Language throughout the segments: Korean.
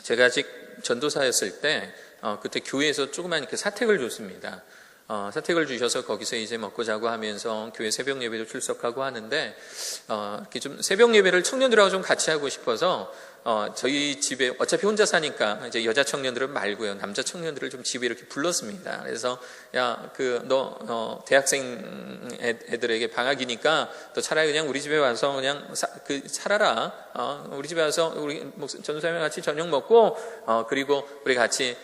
제가 아직 전도사였을 때 그때 교회에서 조그만 이렇게 사택을 줬습니다. 사택을 주셔서 거기서 이제 먹고 자고 하면서 교회 새벽 예배도 출석하고 하는데 이렇게 좀 새벽 예배를 청년들하고 좀 같이 하고 싶어서 저희 집에 어차피 혼자 사니까 이제 여자 청년들은 말고요, 남자 청년들을 좀 집에 이렇게 불렀습니다. 그래서 야, 너 대학생 애들에게 방학이니까 너 차라리 그냥 우리 집에 와서 그냥 살아라. 우리 집에 와서 우리 전도사님과 같이 저녁 먹고 그리고 우리 같이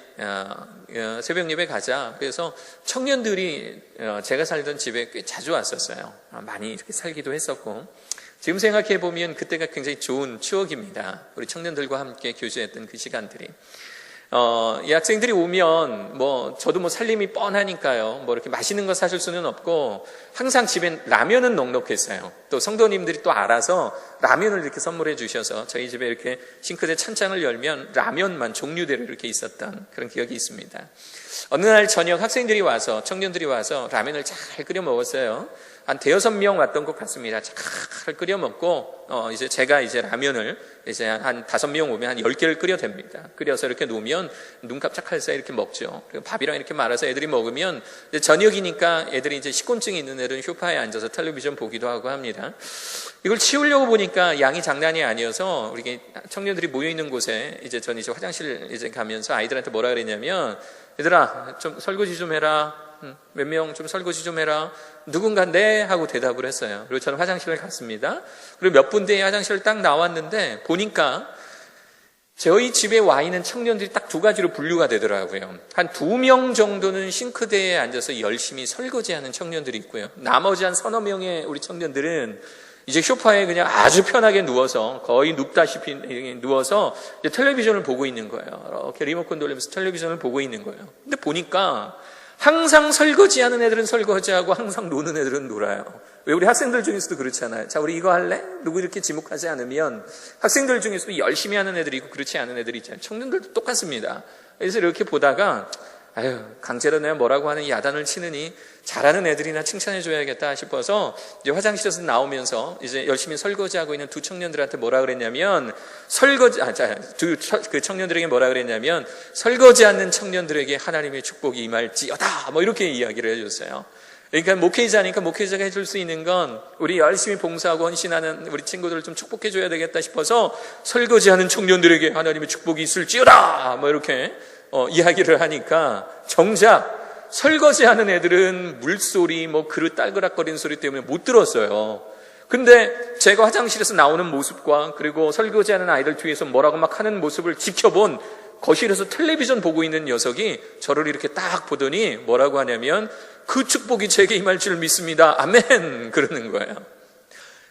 새벽 예배 가자. 그래서 청년들이 제가 살던 집에 꽤 자주 왔었어요. 많이 이렇게 살기도 했었고, 지금 생각해 보면 그때가 굉장히 좋은 추억입니다. 우리 청년들과 함께 교제했던 그 시간들이. 이 학생들이 오면 저도 살림이 뻔하니까요. 이렇게 맛있는 거 사줄 수는 없고, 항상 집엔 라면은 넉넉했어요. 또 성도님들이 또 알아서 라면을 이렇게 선물해 주셔서 저희 집에 이렇게 싱크대 찬장을 열면 라면만 종류대로 이렇게 있었던 그런 기억이 있습니다. 어느 날 저녁 청년들이 와서 라면을 잘 끓여 먹었어요. 한 5-6명 왔던 것 같습니다. 잘 끓여 먹고, 제가 라면을 한 5명 오면 한 10개를 끓여댑니다. 끓여서 이렇게 놓으면 눈 깜짝할 사이 이렇게 먹죠. 그리고 밥이랑 이렇게 말아서 애들이 먹으면, 저녁이니까 애들이 식곤증이 있는 애들은 소파에 앉아서 텔레비전 보기도 하고 합니다. 이걸 치우려고 보니까 양이 장난이 아니어서 우리 청년들이 모여있는 곳에 저는 화장실 가면서 아이들한테 뭐라 그랬냐면, 얘들아, 좀 설거지 좀 해라. 몇 명 좀 설거지 좀 해라. 누군가 네 하고 대답을 했어요. 그리고 저는 화장실을 갔습니다. 그리고 몇 분 뒤에 화장실을 딱 나왔는데 보니까 저희 집에 와 있는 청년들이 딱 2가지로 분류가 되더라고요. 한 2명 정도는 싱크대에 앉아서 열심히 설거지하는 청년들이 있고요, 나머지 한 3-4명의 우리 청년들은 소파에 그냥 아주 편하게 누워서, 거의 눕다시피 누워서 텔레비전을 보고 있는 거예요. 이렇게 리모컨 돌리면서 텔레비전을 보고 있는 거예요. 근데 보니까 항상 설거지하는 애들은 설거지하고 항상 노는 애들은 놀아요. 왜 우리 학생들 중에서도 그렇잖아요. 자, 우리 이거 할래? 누구 이렇게 지목하지 않으면 학생들 중에서도 열심히 하는 애들이 있고 그렇지 않은 애들이 있잖아요. 청년들도 똑같습니다. 그래서 이렇게 보다가 강제로 내가 뭐라고 하는 야단을 치느니 잘하는 애들이나 칭찬해줘야겠다 싶어서 화장실에서 나오면서 열심히 설거지하고 있는 2 청년들한테 뭐라 그랬냐면, 그 청년들에게 뭐라 그랬냐면, 설거지하는 청년들에게 하나님의 축복이 임할지어다, 이렇게 이야기를 해줬어요. 그러니까 목회자니까 목회자가 해줄 수 있는 건 우리 열심히 봉사하고 헌신하는 우리 친구들을 좀 축복해줘야 되겠다 싶어서 설거지하는 청년들에게 하나님의 축복이 있을지어다, 이렇게 이야기를 하니까 정작 설거지하는 애들은 물소리, 그릇 딸그락거리는 소리 때문에 못 들었어요. 근데 제가 화장실에서 나오는 모습과 그리고 설거지하는 아이들 뒤에서 뭐라고 막 하는 모습을 지켜본 거실에서 텔레비전 보고 있는 녀석이 저를 이렇게 딱 보더니 뭐라고 하냐면, 그 축복이 제게 임할 줄 믿습니다. 아멘! 그러는 거예요.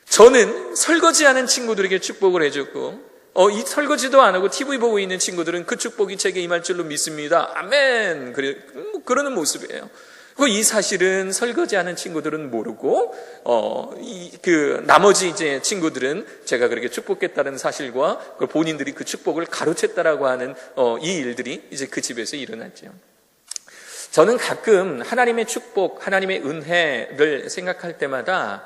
저는 설거지하는 친구들에게 축복을 해줬고, 이 설거지도 안 하고 TV 보고 있는 친구들은 그 축복이 제게 임할 줄로 믿습니다. 아멘! 그러는 모습이에요. 이 사실은 설거지하는 친구들은 모르고, 나머지 친구들은 제가 그렇게 축복했다는 사실과 본인들이 그 축복을 가로챘다라고 하는 이 일들이 그 집에서 일어났죠. 저는 가끔 하나님의 축복, 하나님의 은혜를 생각할 때마다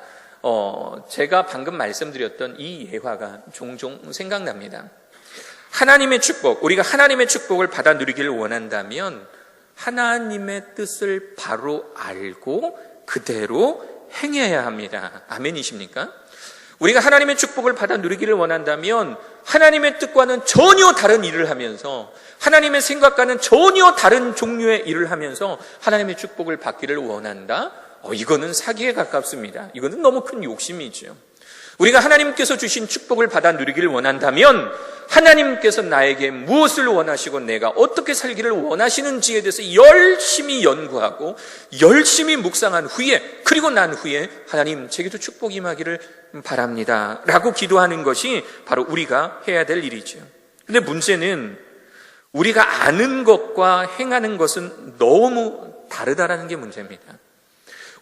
제가 방금 말씀드렸던 이 예화가 종종 생각납니다. 하나님의 축복, 우리가 하나님의 축복을 받아 누리기를 원한다면 하나님의 뜻을 바로 알고 그대로 행해야 합니다. 아멘이십니까? 우리가 하나님의 축복을 받아 누리기를 원한다면 하나님의 뜻과는 전혀 다른 일을 하면서, 하나님의 생각과는 전혀 다른 종류의 일을 하면서 하나님의 축복을 받기를 원한다? 이거는 사기에 가깝습니다. 이거는 너무 큰 욕심이죠. 우리가 하나님께서 주신 축복을 받아 누리기를 원한다면 하나님께서 나에게 무엇을 원하시고 내가 어떻게 살기를 원하시는지에 대해서 열심히 연구하고 열심히 묵상한 후에, 그리고 난 후에 하나님 제게도 축복이 임하기를 바랍니다 라고 기도하는 것이 바로 우리가 해야 될 일이죠. 근데 문제는 우리가 아는 것과 행하는 것은 너무 다르다라는 게 문제입니다.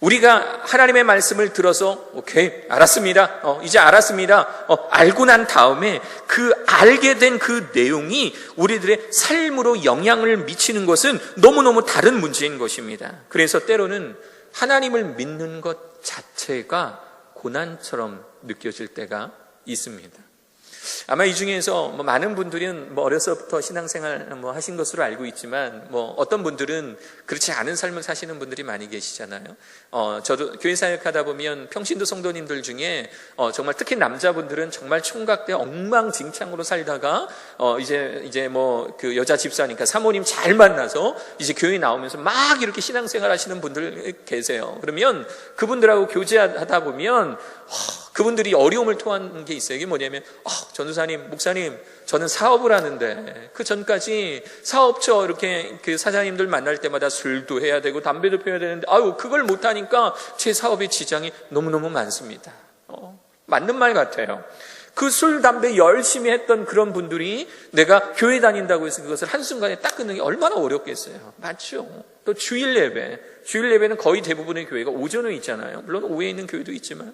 우리가 하나님의 말씀을 들어서 오케이, 알았습니다. 이제 알았습니다. 알고 난 다음에 그 알게 된 그 내용이 우리들의 삶으로 영향을 미치는 것은 너무너무 다른 문제인 것입니다. 그래서 때로는 하나님을 믿는 것 자체가 고난처럼 느껴질 때가 있습니다. 아마 이 중에서 많은 분들은 어려서부터 신앙생활 하신 것으로 알고 있지만 어떤 분들은 그렇지 않은 삶을 사시는 분들이 많이 계시잖아요. 저도 교회 사역하다 보면 평신도 성도님들 중에 정말 특히 남자분들은 정말 총각 때 엉망진창으로 살다가 이제 그 여자 집사니까 사모님 잘 만나서 이제 교회 나오면서 막 이렇게 신앙생활 하시는 분들 계세요. 그러면 그분들하고 교제하다 보면 그분들이 어려움을 토하는 게 있어요. 이게 뭐냐면 전도사님, 목사님, 저는 사업을 하는데 그 전까지 사업처 이렇게 그 사장님들 만날 때마다 술도 해야 되고 담배도 피워야 되는데 그걸 못하니까 제 사업의 지장이 너무너무 많습니다. 맞는 말 같아요. 그 술, 담배 열심히 했던 그런 분들이 내가 교회 다닌다고 해서 그것을 한순간에 딱 끊는 게 얼마나 어렵겠어요. 맞죠? 또 주일 예배는 거의 대부분의 교회가 오전에 있잖아요. 물론 오후에 있는 교회도 있지만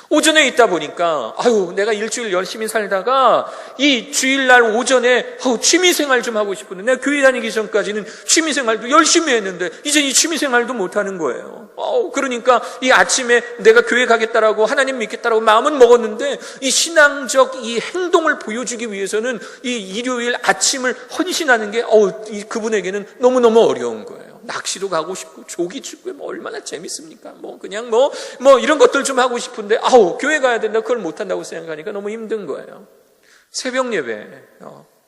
오전에 있다 보니까 내가 일주일 열심히 살다가 이 주일날 오전에 취미생활 좀 하고 싶은데 내가 교회 다니기 전까지는 취미생활도 열심히 했는데 이제 이 취미생활도 못하는 거예요. 그러니까 이 아침에 내가 교회 가겠다라고 하나님 믿겠다라고 마음은 먹었는데 이 신앙적 이 행동을 보여주기 위해서는 이 일요일 아침을 헌신하는 게 그분에게는 너무너무 어려운 거예요. 낚시도 가고 싶고 조기 축구에 얼마나 재밌습니까? 그냥 이런 것들 좀 하고 싶은데 교회 가야 된다 그걸 못한다고 생각하니까 너무 힘든 거예요. 새벽 예배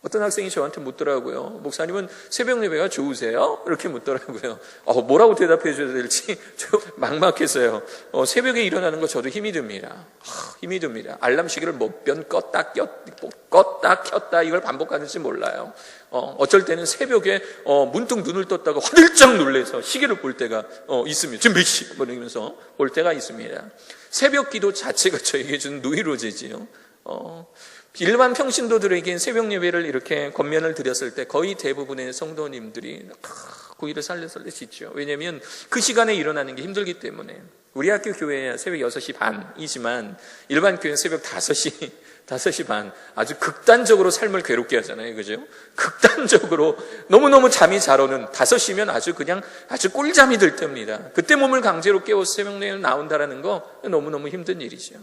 어떤 학생이 저한테 묻더라고요. 목사님은 새벽 예배가 좋으세요? 이렇게 묻더라고요. 뭐라고 대답해 줘야 될지 저 막막했어요. 새벽에 일어나는 거 저도 힘이 듭니다. 힘이 듭니다. 알람 시계를 몇 번 껐다 켰다 이걸 반복하는지 몰라요. 어쩔 때는 새벽에 문득 눈을 떴다가 화들짝 놀래서 시계를 볼 때가 있습니다. 지금 몇 시? 이러면서 볼 때가 있습니다. 새벽 기도 자체가 저에게 준 노이로제지요. 일반 평신도들에겐 새벽 예배를 이렇게 권면을 드렸을 때 거의 대부분의 성도님들이 고기를 살려살려 짖죠. 왜냐하면 그 시간에 일어나는 게 힘들기 때문에. 우리 학교 교회야 새벽 6시 반이지만 일반 교회는 새벽 5시 반 아주 극단적으로 삶을 괴롭게 하잖아요. 그죠? 극단적으로 너무너무 잠이 잘 오는 5시면 아주 꿀잠이 들 때입니다. 그때 몸을 강제로 깨워서 새벽 예배를 나온다라는 거 너무너무 힘든 일이죠.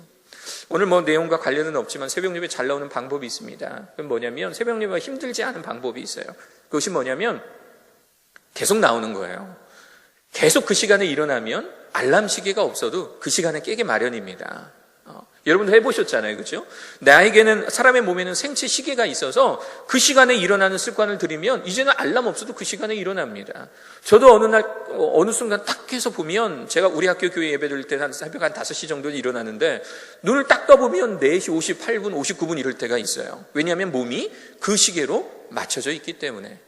오늘 내용과 관련은 없지만 새벽 예배 잘 나오는 방법이 있습니다. 그건 뭐냐면 새벽 예배가 힘들지 않은 방법이 있어요. 그것이 뭐냐면 계속 나오는 거예요. 계속 그 시간에 일어나면 알람 시계가 없어도 그 시간에 깨게 마련입니다. 여러분도 해보셨잖아요. 그렇죠? 나에게는 사람의 몸에는 생체 시계가 있어서 그 시간에 일어나는 습관을 들이면 이제는 알람 없어도 그 시간에 일어납니다. 저도 어느 순간 딱 해서 보면 제가 우리 학교 교회 예배 드릴 때 새벽 한 5시 정도에 일어나는데 눈을 딱 떠보면 4시 58분, 59분 이럴 때가 있어요. 왜냐하면 몸이 그 시계로 맞춰져 있기 때문에.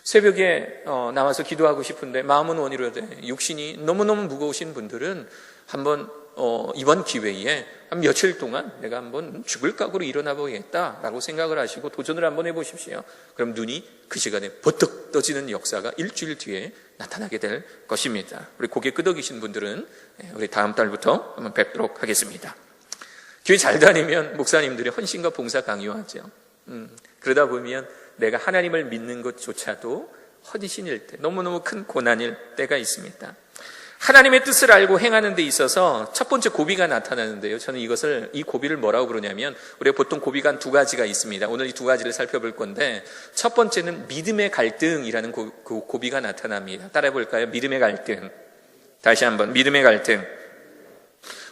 새벽에 나와서 기도하고 싶은데 마음은 원이로되 육신이 너무너무 무거우신 분들은 한번 이번 기회에 한 며칠 동안 내가 한번 죽을 각오로 일어나 보겠다라고 생각을 하시고 도전을 한번 해보십시오. 그럼 눈이 그 시간에 버뜩 떠지는 역사가 일주일 뒤에 나타나게 될 것입니다. 우리 고개 끄덕이신 분들은 우리 다음 달부터 한번 뵙도록 하겠습니다. 교회 잘 다니면 목사님들이 헌신과 봉사 강요하죠. 그러다 보면 내가 하나님을 믿는 것조차도 헛이신일 때, 너무너무 큰 고난일 때가 있습니다. 하나님의 뜻을 알고 행하는 데 있어서 첫 번째 고비가 나타나는데요. 저는 이 고비를 뭐라고 그러냐면, 우리가 보통 고비가 한 2가지가 있습니다. 오늘 이 2가지를 살펴볼 건데, 첫 번째는 믿음의 갈등이라는 고비가 나타납니다. 따라해 볼까요? 믿음의 갈등. 다시 한번, 믿음의 갈등.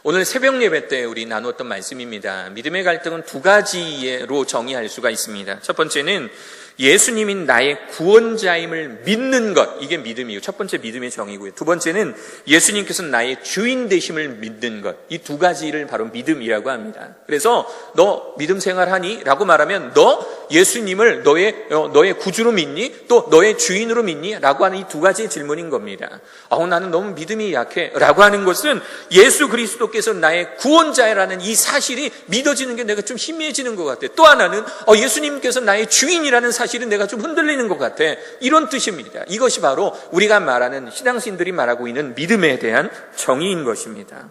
오늘 새벽 예배 때 우리 나누었던 말씀입니다. 믿음의 갈등은 2가지로 정의할 수가 있습니다. 첫 번째는 예수님이 나의 구원자임을 믿는 것, 이게 믿음이에요. 첫 번째 믿음의 정의고요. 두 번째는 예수님께서 나의 주인 되심을 믿는 것, 이 2가지를 바로 믿음이라고 합니다. 그래서 너 믿음 생활하니? 라고 말하면 너 예수님을 너의 구주로 믿니? 또 너의 주인으로 믿니? 라고 하는 이 2가지의 질문인 겁니다. 나는 너무 믿음이 약해 라고 하는 것은 예수 그리스도께서 나의 구원자라는 이 사실이 믿어지는 게 내가 좀 희미해지는 것 같아. 또 하나는 예수님께서 나의 주인이라는 사실은 내가 좀 흔들리는 것 같아. 이런 뜻입니다. 이것이 바로 우리가 말하는 신앙신들이 말하고 있는 믿음에 대한 정의인 것입니다.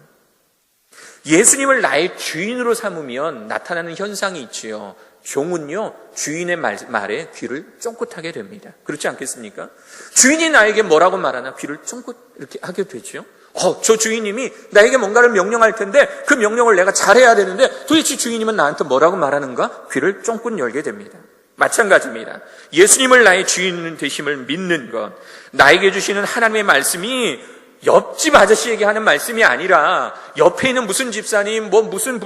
예수님을 나의 주인으로 삼으면 나타나는 현상이 있지요. 종은요, 주인의 말에 귀를 쫑긋하게 됩니다. 그렇지 않겠습니까? 주인이 나에게 뭐라고 말하나 귀를 쫑긋 이렇게 하게 되죠. 저 주인님이 나에게 뭔가를 명령할 텐데 그 명령을 내가 잘해야 되는데 도대체 주인님은 나한테 뭐라고 말하는가? 귀를 쫑긋 열게 됩니다. 마찬가지입니다. 예수님을 나의 주인 되심을 믿는 것, 나에게 주시는 하나님의 말씀이 옆집 아저씨에게 하는 말씀이 아니라 옆에 있는 무슨 집사님, 무슨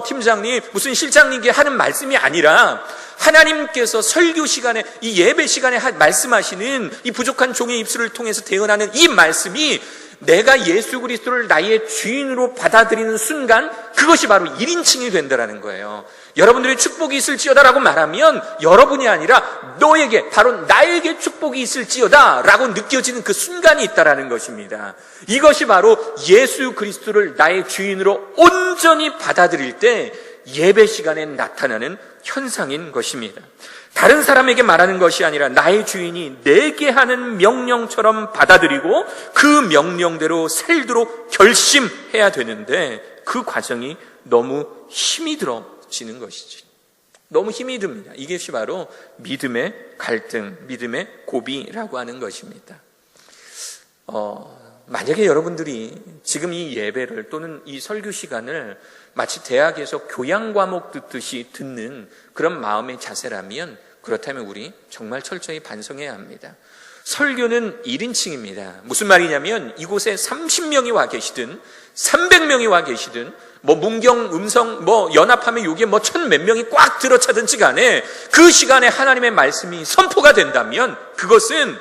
팀장님, 무슨 실장님께 하는 말씀이 아니라 하나님께서 설교 시간에, 이 예배 시간에 말씀하시는 이 부족한 종의 입술을 통해서 대언하는 이 말씀이 내가 예수 그리스도를 나의 주인으로 받아들이는 순간 그것이 바로 1인칭이 된다는 거예요. 여러분들의 축복이 있을지어다라고 말하면 여러분이 아니라 너에게, 바로 나에게 축복이 있을지어다 라고 느껴지는 그 순간이 있다는 것입니다. 이것이 바로 예수 그리스도를 나의 주인으로 온전히 받아들일 때 예배 시간에 나타나는 현상인 것입니다. 다른 사람에게 말하는 것이 아니라 나의 주인이 내게 하는 명령처럼 받아들이고 그 명령대로 살도록 결심해야 되는데 그 과정이 너무 힘이 들어지는 것이지. 너무 힘이 듭니다. 이것이 바로 믿음의 갈등, 믿음의 고비라고 하는 것입니다. 만약에 여러분들이 지금 이 예배를 또는 이 설교 시간을 마치 대학에서 교양 과목 듣듯이 듣는 그런 마음의 자세라면, 그렇다면 우리 정말 철저히 반성해야 합니다. 설교는 1인칭입니다. 무슨 말이냐면 이곳에 30명이 와 계시든 300명이 와 계시든 문경, 음성, 연합하면 여기에 1000몇 명이 꽉 들어차든지 간에 그 시간에 하나님의 말씀이 선포가 된다면 그것은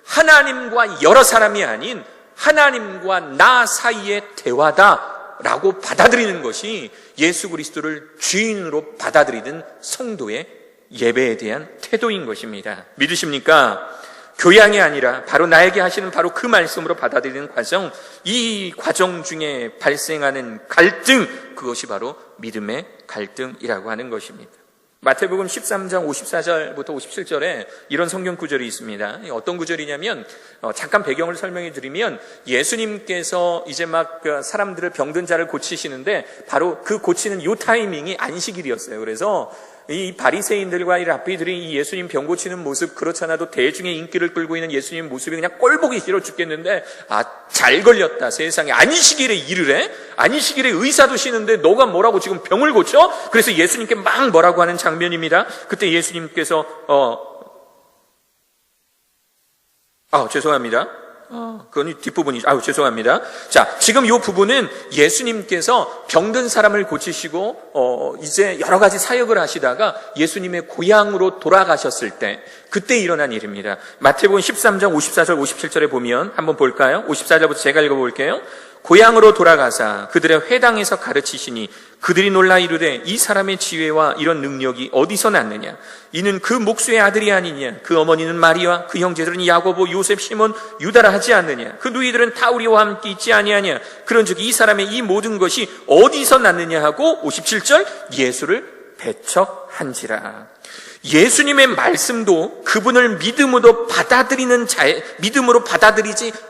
하나님과 여러 사람이 아닌 하나님과 나 사이의 대화다라고 받아들이는 것이 예수 그리스도를 주인으로 받아들이는 성도의 예배에 대한 태도인 것입니다. 믿으십니까? 교양이 아니라 바로 나에게 하시는 바로 그 말씀으로 받아들이는 과정, 이 과정 중에 발생하는 갈등, 그것이 바로 믿음의 갈등이라고 하는 것입니다. 마태복음 13장 54절부터 57절에 이런 성경 구절이 있습니다. 어떤 구절이냐면, 잠깐 배경을 설명해 드리면, 예수님께서 이제 막 사람들을 병든 자를 고치시는데 바로 그 고치는 요 타이밍이 안식일이었어요. 그래서 이 바리새인들과 이 랍비들이 이 예수님 병 고치는 모습, 그렇잖아도 대중의 인기를 끌고 있는 예수님 모습이 그냥 꼴보기 싫어 죽겠는데, 잘 걸렸다. 세상에 안식일에 일을 해? 안식일에 의사도 쉬는데 너가 뭐라고 지금 병을 고쳐? 그래서 예수님께 막 뭐라고 하는 장면입니다. 그때 예수님께서 죄송합니다. 그건 뒷부분이죠. 죄송합니다. 자, 지금 이 부분은 예수님께서 병든 사람을 고치시고, 이제 여러 가지 사역을 하시다가 예수님의 고향으로 돌아가셨을 때, 그때 일어난 일입니다. 마태복음 13장 54절, 57절에 보면 한번 볼까요? 54절부터 제가 읽어볼게요. 고향으로 돌아가사 그들의 회당에서 가르치시니 그들이 놀라 이르되 이 사람의 지혜와 이런 능력이 어디서 났느냐? 이는 그 목수의 아들이 아니냐? 그 어머니는 마리아, 그 형제들은 야고보, 요셉, 시몬, 유다라 하지 않느냐? 그 누이들은 다 우리와 함께 있지 아니하냐? 그런즉 이 사람의 이 모든 것이 어디서 났느냐 하고 57절 예수를 배척한지라. 예수님의 말씀도 그분을 믿음으로 받아들이지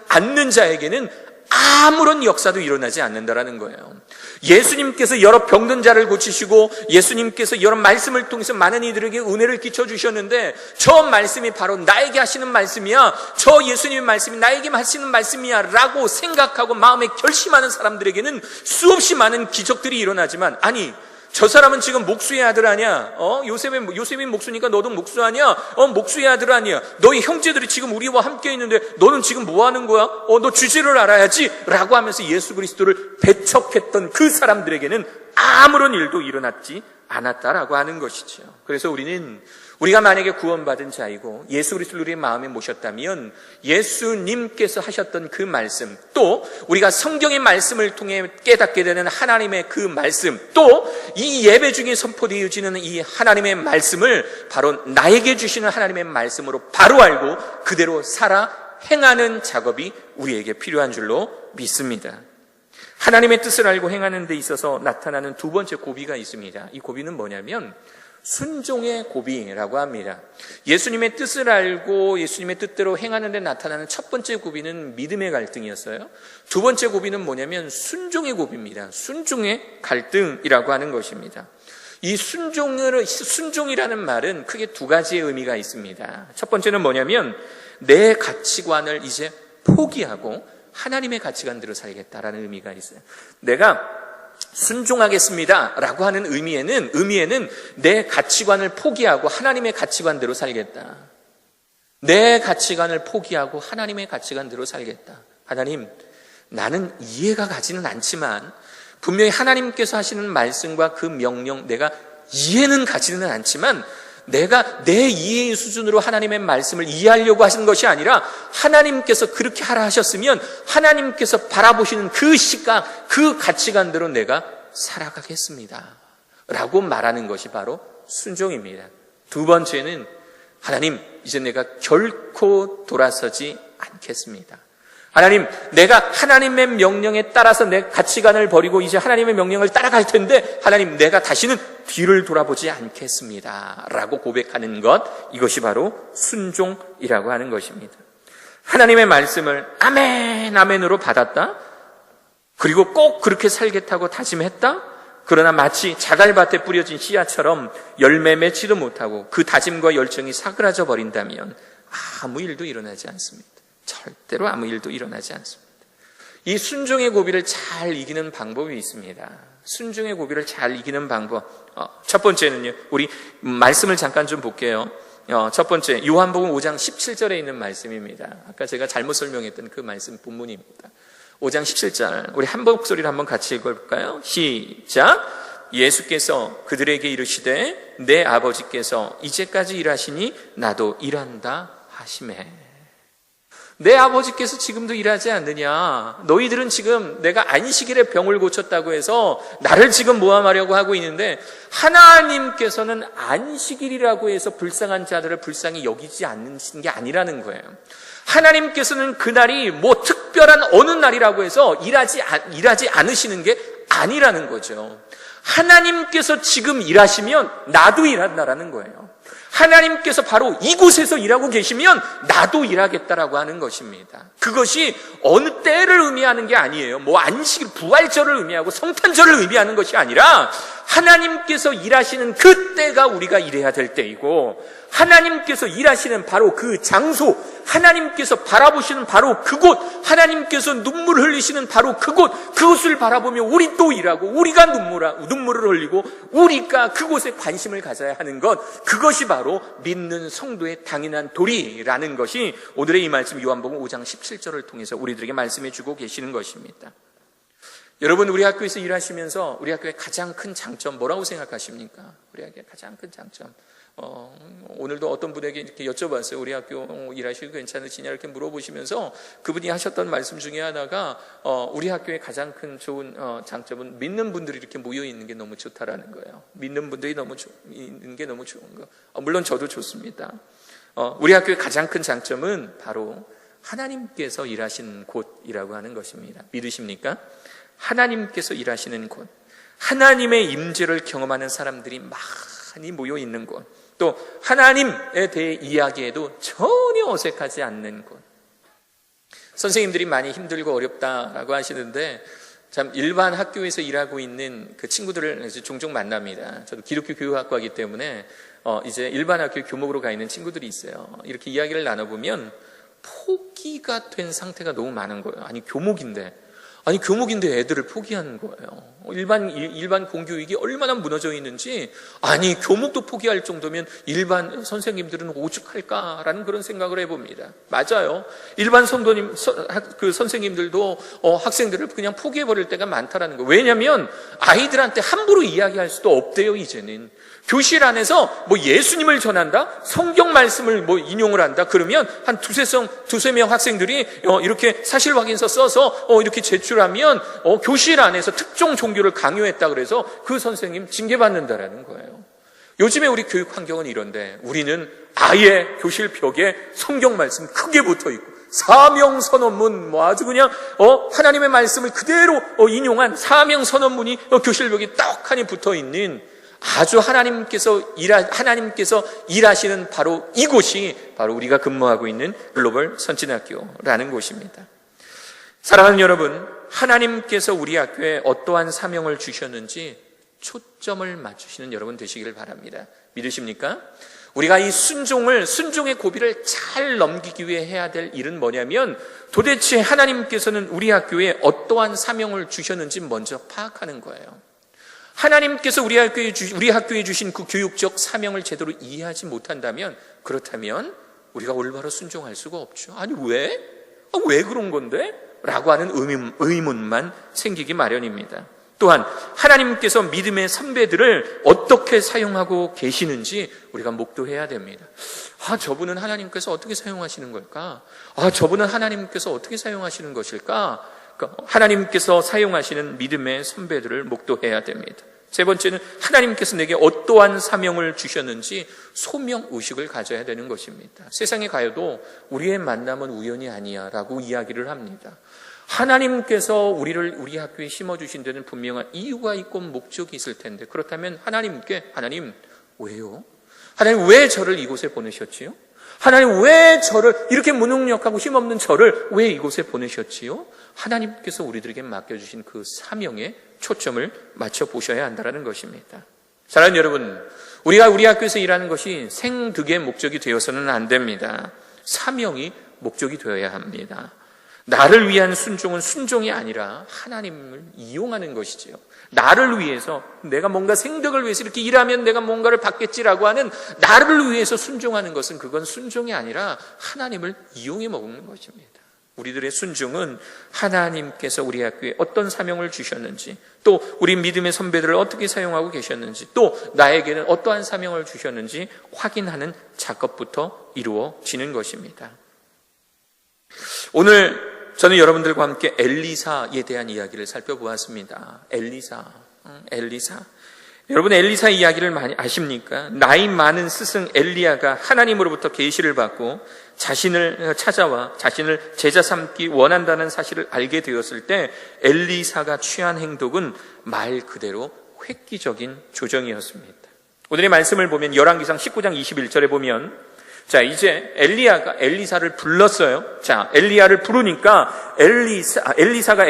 않는 자에게는 아무런 역사도 일어나지 않는다라는 거예요. 예수님께서 여러 병든 자를 고치시고 예수님께서 여러 말씀을 통해서 많은 이들에게 은혜를 끼쳐주셨는데 저 말씀이 바로 나에게 하시는 말씀이야, 저 예수님의 말씀이 나에게 하시는 말씀이야 라고 생각하고 마음에 결심하는 사람들에게는 수없이 많은 기적들이 일어나지만, 아니 저 사람은 지금 목수의 아들 아니야? 요셉이 목수니까 너도 목수 아니야? 목수의 아들 아니야? 너희 형제들이 지금 우리와 함께 있는데 너는 지금 뭐 하는 거야? 너 주제를 알아야지 라고 하면서 예수 그리스도를 배척했던 그 사람들에게는 아무런 일도 일어났지 않았다라고 하는 것이죠. 그래서 우리가 만약에 구원받은 자이고 예수 그리스도를 우리의 마음에 모셨다면 예수님께서 하셨던 그 말씀, 또 우리가 성경의 말씀을 통해 깨닫게 되는 하나님의 그 말씀, 또 이 예배 중에 선포되어지는 이 하나님의 말씀을 바로 나에게 주시는 하나님의 말씀으로 바로 알고 그대로 살아 행하는 작업이 우리에게 필요한 줄로 믿습니다. 하나님의 뜻을 알고 행하는 데 있어서 나타나는 두 번째 고비가 있습니다. 이 고비는 뭐냐면 순종의 고비라고 합니다. 예수님의 뜻을 알고 예수님의 뜻대로 행하는 데 나타나는 첫 번째 고비는 믿음의 갈등이었어요. 두 번째 고비는 뭐냐면 순종의 고비입니다. 순종의 갈등이라고 하는 것입니다. 이 순종이라는 말은 크게 두 가지의 의미가 있습니다. 첫 번째는 뭐냐면 내 가치관을 이제 포기하고 하나님의 가치관대로 살겠다라는 의미가 있어요. 내가 순종하겠습니다 라고 하는 의미에는 내 가치관을 포기하고 하나님의 가치관대로 살겠다. 내 가치관을 포기하고 하나님의 가치관대로 살겠다. 하나님, 나는 이해가 가지는 않지만 분명히 하나님께서 하시는 말씀과 그 명령, 내가 이해는 가지는 않지만 내가 내 이해의 수준으로 하나님의 말씀을 이해하려고 하시는 것이 아니라 하나님께서 그렇게 하라 하셨으면 하나님께서 바라보시는 그 시각, 그 가치관대로 내가 살아가겠습니다 라고 말하는 것이 바로 순종입니다. 두 번째는 하나님, 이제 내가 결코 돌아서지 않겠습니다. 하나님, 내가 하나님의 명령에 따라서 내 가치관을 버리고 이제 하나님의 명령을 따라갈 텐데 하나님, 내가 다시는 뒤를 돌아보지 않겠습니다 라고 고백하는 것, 이것이 바로 순종이라고 하는 것입니다. 하나님의 말씀을 아멘, 아멘으로 받았다. 그리고 꼭 그렇게 살겠다고 다짐했다. 그러나 마치 자갈밭에 뿌려진 씨앗처럼 열매 맺지도 못하고 그 다짐과 열정이 사그라져 버린다면 아무 일도 일어나지 않습니다. 절대로 아무 일도 일어나지 않습니다. 이 순종의 고비를 잘 이기는 방법이 있습니다. 순종의 고비를 잘 이기는 방법, 첫 번째는요, 우리 말씀을 잠깐 좀 볼게요. 첫 번째, 요한복음 5장 17절에 있는 말씀입니다. 아까 제가 잘못 설명했던 그 말씀 본문입니다. 5장 17절, 우리 한 목소리를 한번 같이 읽어볼까요? 시작! 예수께서 그들에게 이르시되 내 아버지께서 이제까지 일하시니 나도 일한다 하시매. 내 아버지께서 지금도 일하지 않느냐? 너희들은 지금 내가 안식일에 병을 고쳤다고 해서 나를 지금 모함하려고 하고 있는데 하나님께서는 안식일이라고 해서 불쌍한 자들을 불쌍히 여기지 않으시는 게 아니라는 거예요. 하나님께서는 그날이 뭐 특별한 어느 날이라고 해서 일하지 않으시는 게 아니라는 거죠. 하나님께서 지금 일하시면 나도 일한다라는 거예요. 하나님께서 바로 이곳에서 일하고 계시면 나도 일하겠다라고 하는 것입니다. 그것이 어느 때를 의미하는 게 아니에요. 뭐 안식일, 부활절을 의미하고 성탄절을 의미하는 것이 아니라 하나님께서 일하시는 그 때가 우리가 일해야 될 때이고 하나님께서 일하시는 바로 그 장소, 하나님께서 바라보시는 바로 그곳, 하나님께서 눈물을 흘리시는 바로 그곳을 바라보며 우리 또 일하고 우리가 눈물을 흘리고 우리가 그곳에 관심을 가져야 하는 것, 그것이 바로 믿는 성도의 당연한 도리라는 것이 오늘의 이 말씀 요한복음 5장 17절을 통해서 우리들에게 말씀해 주고 계시는 것입니다. 여러분, 우리 학교에서 일하시면서 우리 학교의 가장 큰 장점 뭐라고 생각하십니까? 우리 학교의 가장 큰 장점. 오늘도 어떤 분에게 이렇게 여쭤봤어요. 우리 학교 일하시고 괜찮으시냐 이렇게 물어보시면서 그분이 하셨던 말씀 중에 하나가 우리 학교의 가장 큰 좋은 장점은 믿는 분들이 이렇게 모여 있는 게 너무 좋다라는 거예요. 믿는 분들이 있는 게 너무 좋은 거. 물론 저도 좋습니다. 우리 학교의 가장 큰 장점은 바로 하나님께서 일하시는 곳이라고 하는 것입니다. 믿으십니까? 하나님께서 일하시는 곳, 하나님의 임재를 경험하는 사람들이 많이 모여 있는 곳, 또 하나님에 대해 이야기해도 전혀 어색하지 않는 곳. 선생님들이 많이 힘들고 어렵다라고 하시는데 참 일반 학교에서 일하고 있는 그 친구들을 종종 만납니다. 저도 기독교 교육학과이기 때문에 이제 일반 학교 교목으로 가 있는 친구들이 있어요. 이렇게 이야기를 나눠보면 포기가 된 상태가 너무 많은 거예요. 아니 교목인데 애들을 포기하는 거예요. 일반 공교육이 얼마나 무너져 있는지, 아니 교목도 포기할 정도면 일반 선생님들은 오죽할까라는 그런 생각을 해봅니다. 맞아요. 일반 선생님들도 학생들을 그냥 포기해버릴 때가 많다라는 거예요. 왜냐하면 아이들한테 함부로 이야기할 수도 없대요. 이제는 교실 안에서 뭐 예수님을 전한다, 성경 말씀을 뭐 인용을 한다, 그러면 한 두세 명 학생들이 이렇게 사실 확인서 써서 이렇게 제출하면 교실 안에서 특정 종교를 강요했다 그래서 그 선생님 징계받는다라는 거예요. 요즘에 우리 교육 환경은 이런데 우리는 아예 교실 벽에 성경 말씀 크게 붙어 있고 사명 선언문, 뭐 아주 그냥 하나님의 말씀을 그대로 인용한 사명 선언문이 교실 벽에 떡하니 붙어 있는, 아주 하나님께서 일하시는 바로 이곳이 바로 우리가 근무하고 있는 글로벌 선진학교라는 곳입니다. 사랑하는 여러분, 하나님께서 우리 학교에 어떠한 사명을 주셨는지 초점을 맞추시는 여러분 되시기를 바랍니다. 믿으십니까? 우리가 이 순종의 고비를 잘 넘기기 위해 해야 될 일은 뭐냐면 도대체 하나님께서는 우리 학교에 어떠한 사명을 주셨는지 먼저 파악하는 거예요. 하나님께서 우리 학교에 주신 그 교육적 사명을 제대로 이해하지 못한다면, 그렇다면 우리가 올바로 순종할 수가 없죠. 아니 왜? 왜 그런 건데? 라고 하는 의문만 생기기 마련입니다. 또한 하나님께서 믿음의 선배들을 어떻게 사용하고 계시는지 우리가 목도해야 됩니다. 저분은 하나님께서 어떻게 사용하시는 걸까? 저분은 하나님께서 어떻게 사용하시는 것일까? 하나님께서 사용하시는 믿음의 선배들을 목도해야 됩니다. 세 번째는 하나님께서 내게 어떠한 사명을 주셨는지 소명의식을 가져야 되는 것입니다. 세상에 가요도 우리의 만남은 우연이 아니야 라고 이야기를 합니다. 하나님께서 우리 학교에 심어주신 데는 분명한 이유가 있고 목적이 있을 텐데, 그렇다면 하나님 왜요? 하나님 왜 저를 이곳에 보내셨지요? 하나님 왜 저를, 이렇게 무능력하고 힘없는 저를 왜 이곳에 보내셨지요? 하나님께서 우리들에게 맡겨주신 그 사명에 초점을 맞춰보셔야 한다는 것입니다. 사랑하는 여러분, 우리가 우리 학교에서 일하는 것이 생득의 목적이 되어서는 안 됩니다. 사명이 목적이 되어야 합니다. 나를 위한 순종은 순종이 아니라 하나님을 이용하는 것이지요. 나를 위해서, 내가 뭔가 생득을 위해서 이렇게 일하면 내가 뭔가를 받겠지라고 하는 나를 위해서 순종하는 것은, 그건 순종이 아니라 하나님을 이용해 먹는 것입니다. 우리들의 순종은 하나님께서 우리 학교에 어떤 사명을 주셨는지, 또 우리 믿음의 선배들을 어떻게 사용하고 계셨는지, 또 나에게는 어떠한 사명을 주셨는지 확인하는 작업부터 이루어지는 것입니다. 오늘 저는 여러분들과 함께 엘리사에 대한 이야기를 살펴보았습니다. 엘리사. 여러분, 엘리사 이야기를 많이 아십니까? 나이 많은 스승 엘리야가 하나님으로부터 계시를 받고 자신을 찾아와 자신을 제자 삼기 원한다는 사실을 알게 되었을 때 엘리사가 취한 행동은 말 그대로 획기적인 조정이었습니다. 오늘의 말씀을 보면 열왕기상 19장 21절에 보면, 이제 엘리야가 엘리사를 불렀어요. 엘리야를 부르니까 엘리야가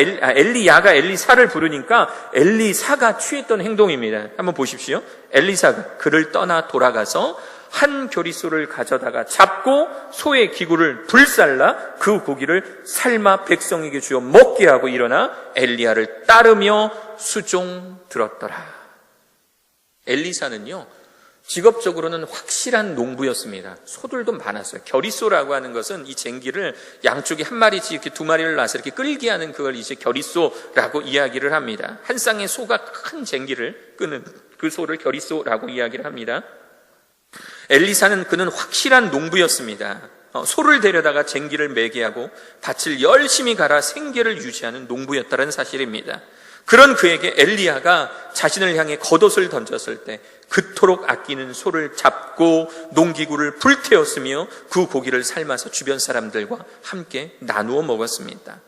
엘리사를 부르니까 엘리사가 취했던 행동입니다. 한번 보십시오. 엘리사가 그를 떠나 돌아가서 한 교리소를 가져다가 잡고 소의 기구를 불살라 그 고기를 삶아 백성에게 주어 먹게 하고 일어나 엘리야를 따르며 수종 들었더라. 엘리사는요, 직업적으로는 확실한 농부였습니다. 소들도 많았어요. 겨리소라고 하는 것은 이 쟁기를 양쪽에 한 마리씩 이렇게 두 마리를 놔서 이렇게 끌게 하는 그걸 이제 겨리소라고 이야기를 합니다. 한 쌍의 소가 큰 쟁기를 끄는 그 소를 겨리소라고 이야기를 합니다. 엘리사는 그는 확실한 농부였습니다. 소를 데려다가 쟁기를 매게 하고 밭을 열심히 갈아 생계를 유지하는 농부였다는 사실입니다. 그런 그에게 엘리야가 자신을 향해 겉옷을 던졌을 때 그토록 아끼는 소를 잡고 농기구를 불태웠으며 그 고기를 삶아서 주변 사람들과 함께 나누어 먹었습니다.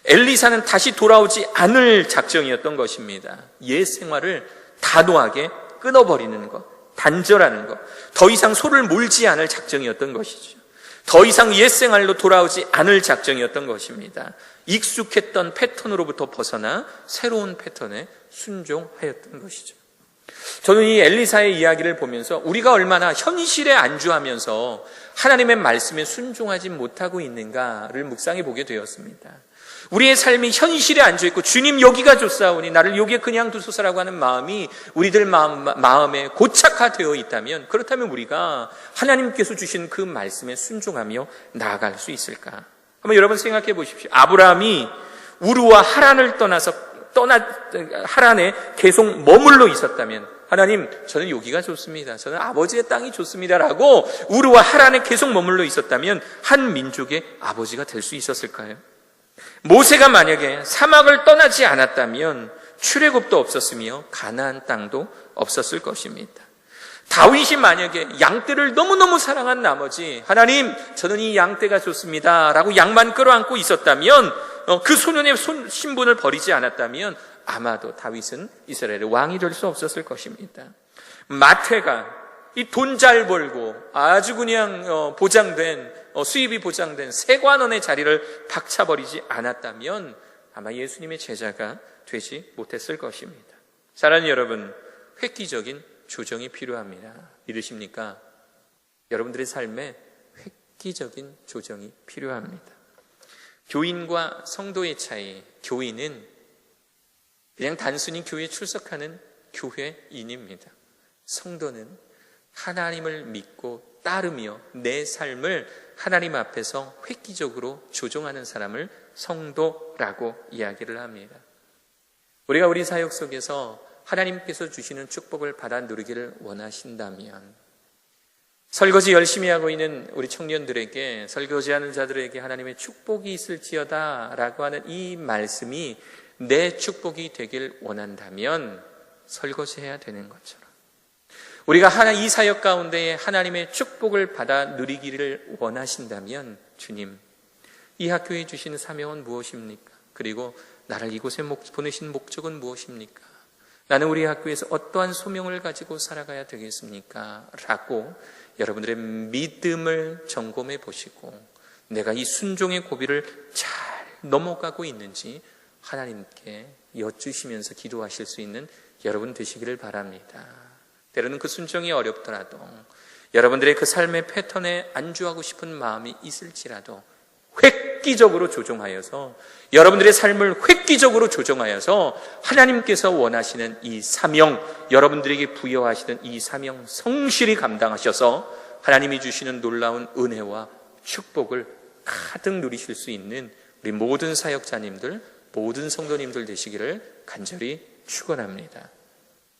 엘리사는 다시 돌아오지 않을 작정이었던 것입니다. 옛 생활을 단호하게 끊어버리는 것, 단절하는 것, 더 이상 소를 몰지 않을 작정이었던 것이죠. 더 이상 옛 생활로 돌아오지 않을 작정이었던 것입니다. 익숙했던 패턴으로부터 벗어나 새로운 패턴에 순종하였던 것이죠. 저는 이 엘리사의 이야기를 보면서 우리가 얼마나 현실에 안주하면서 하나님의 말씀에 순종하지 못하고 있는가를 묵상해 보게 되었습니다. 우리의 삶이 현실에 안주했고 주님 여기가 좋사오니 나를 여기에 그냥 두소서라고 하는 마음이 우리들 마음에 고착화되어 있다면, 그렇다면 우리가 하나님께서 주신 그 말씀에 순종하며 나아갈 수 있을까? 한번 여러분 생각해 보십시오. 아브라함이 우르와 하란을 하란에 계속 머물러 있었다면, 하나님 저는 여기가 좋습니다, 저는 아버지의 땅이 좋습니다라고 우르와 하란에 계속 머물러 있었다면 한 민족의 아버지가 될 수 있었을까요? 모세가 만약에 사막을 떠나지 않았다면 출애굽도 없었으며 가나안 땅도 없었을 것입니다. 다윗이 만약에 양떼를 너무너무 사랑한 나머지 하나님 저는 이 양떼가 좋습니다 라고 양만 끌어안고 있었다면, 그 소년의 신분을 버리지 않았다면 아마도 다윗은 이스라엘의 왕이 될 수 없었을 것입니다. 마태가 이 돈 잘 벌고 아주 그냥 수입이 보장된 세관원의 자리를 박차버리지 않았다면 아마 예수님의 제자가 되지 못했을 것입니다. 사랑하는 여러분, 획기적인 조정이 필요합니다. 믿으십니까? 여러분들의 삶에 획기적인 조정이 필요합니다. 교인과 성도의 차이, 교인은 그냥 단순히 교회에 출석하는 교회인입니다. 성도는 하나님을 믿고 따르며 내 삶을 하나님 앞에서 획기적으로 조종하는 사람을 성도라고 이야기를 합니다. 우리가 우리 사역 속에서 하나님께서 주시는 축복을 받아 누리기를 원하신다면, 설거지 열심히 하고 있는 우리 청년들에게, 설거지하는 자들에게 하나님의 축복이 있을지어다 라고 하는 이 말씀이 내 축복이 되길 원한다면 설거지해야 되는 것처럼, 우리가 이 사역 가운데 하나님의 축복을 받아 누리기를 원하신다면, 주님, 이 학교에 주시는 사명은 무엇입니까? 그리고 나를 이곳에 보내신 목적은 무엇입니까? 나는 우리 학교에서 어떠한 소명을 가지고 살아가야 되겠습니까? 라고 여러분들의 믿음을 점검해 보시고, 내가 이 순종의 고비를 잘 넘어가고 있는지 하나님께 여쭈시면서 기도하실 수 있는 여러분 되시기를 바랍니다. 때로는 그 순종이 어렵더라도, 여러분들의 그 삶의 패턴에 안주하고 싶은 마음이 있을지라도 획기적으로 조정하여서, 여러분들의 삶을 획기적으로 조정하여서 하나님께서 원하시는 이 사명, 여러분들에게 부여하시는 이 사명 성실히 감당하셔서 하나님이 주시는 놀라운 은혜와 축복을 가득 누리실 수 있는 우리 모든 사역자님들, 모든 성도님들 되시기를 간절히 축원합니다.